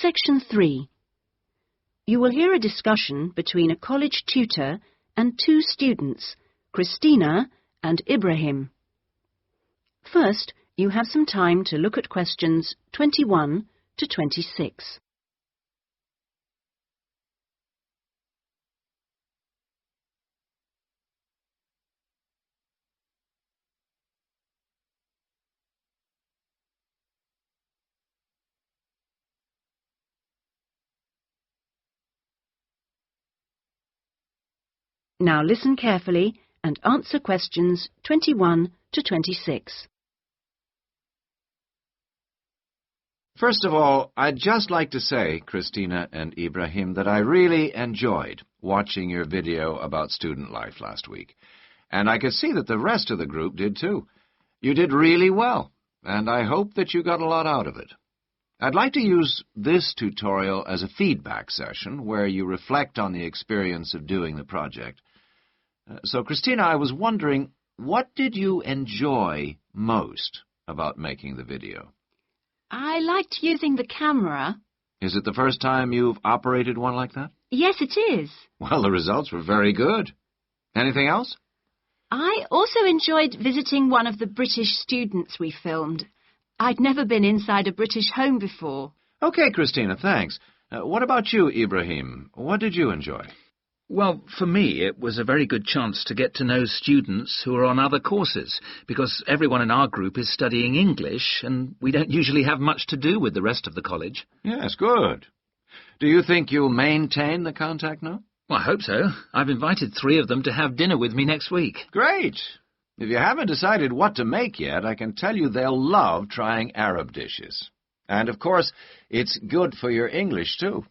Section 3. You will hear a discussion between a college tutor and two students, Christina and Ibrahim. First, you have some time to look at questions 21 to 26. Now listen carefully and answer questions 21 to 26. First of all, I'd just like to say, Christina and Ibrahim, that I really enjoyed watching your video about student life last week. And I could see that the rest of the group did too. You did really well, and I hope that you got a lot out of it. I'd like to use this tutorial as a feedback session where you reflect on the experience of doing the project. So, Christina, I was wondering, what did you enjoy most about making the video? I liked using the camera. Is it the first time you've operated one like that? Yes, it is. Well, the results were very good. Anything else? I also enjoyed visiting one of the British students we filmed. I'd never been inside a British home before. Okay, Christina, thanks. What about you, Ibrahim? What did you enjoy? Well, for me, it was a very good chance to get to know students who are on other courses, because everyone in our group is studying English, and we don't usually have much to do with the rest of the college. Yes, good. Do you think you'll maintain the contact now? Well, I hope so. I've invited 3 of them to have dinner with me next week. Great. If you haven't decided what to make yet, I can tell you they'll love trying Arab dishes. And, of course, it's good for your English, too.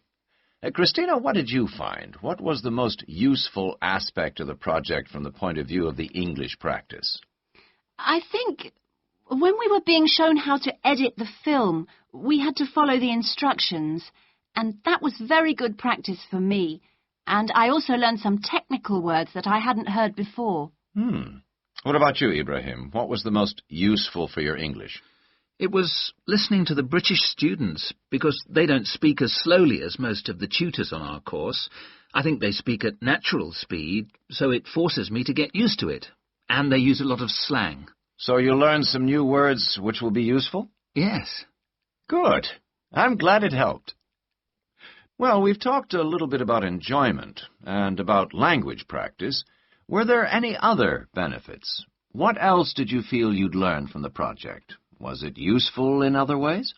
Christina, what did you find? What was the most useful aspect of the project from the point of view of the English practice? I think when we were being shown how to edit the film, we had to follow the instructions, and that was very good practice for me. And I also learned some technical words that I hadn't heard before. What about you, Ibrahim? What was the most useful for your English? It was listening to the British students, because they don't speak as slowly as most of the tutors on our course. I think they speak at natural speed, so it forces me to get used to it. And they use a lot of slang. So you learned some new words which will be useful? Yes. Good. I'm glad it helped. Well, we've talked a little bit about enjoyment and about language practice. Were there any other benefits? What else did you feel you'd learned from the project? Was it useful in other ways?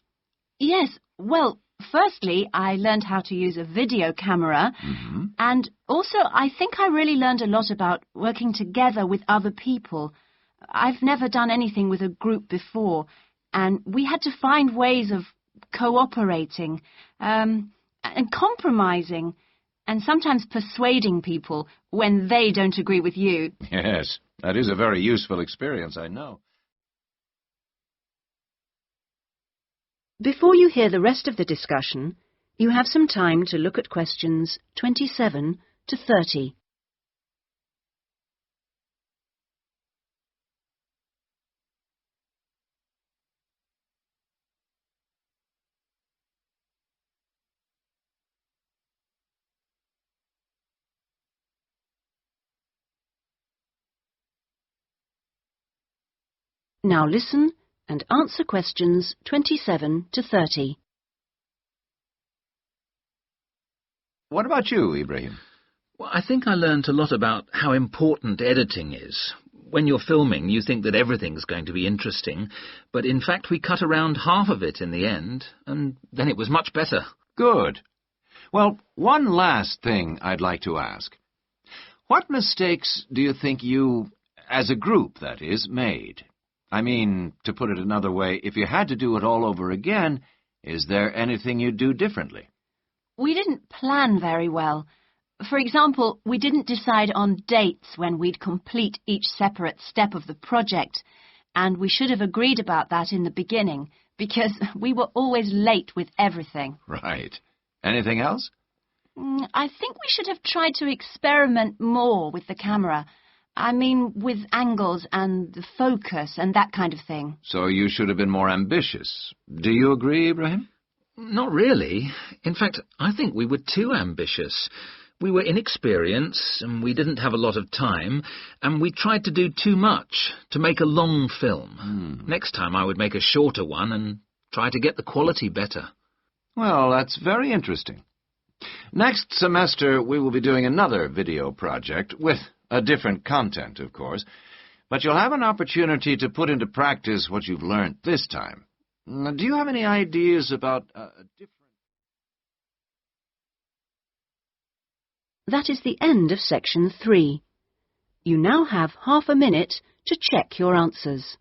Yes, well, firstly, I learned how to use a video camera, and also I think I really learned a lot about working together with other people. I've never done anything with a group before, and we had to find ways of cooperating, and compromising, and sometimes persuading people when they don't agree with you. Yes, that is a very useful experience, I know. Before you hear the rest of the discussion, you have some time to look at questions 27 to 30. Now listen and answer questions 27 to 30. What about you, Ibrahim? Well, I think I learned a lot about how important editing is. When you're filming, you think that everything's going to be interesting, but in fact we cut around half of it in the end, and then it was much better. Good. Well, one last thing I'd like to ask. What mistakes do you think you, as a group, that is, made? I mean, to put it another way, if you had to do it all over again, is there anything you'd do differently? We didn't plan very well. For example, we didn't decide on dates when we'd complete each separate step of the project, and we should have agreed about that in the beginning, because we were always late with everything. Right. Anything else? I think we should have tried to experiment more with the camera. I mean, with angles and the focus and that kind of thing. So you should have been more ambitious. Do you agree, Ibrahim? Not really. In fact, I think we were too ambitious. We were inexperienced, and we didn't have a lot of time, and we tried to do too much, to make a long film. Next time I would make a shorter one and try to get the quality better. Well, that's very interesting. Next semester, we will be doing another video project, with a different content, of course, but you'll have an opportunity to put into practice what you've learned this time. Do you have any ideas about a different... That is the end of section 3. You now have half a minute to check your answers.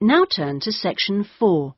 Now turn to section 4.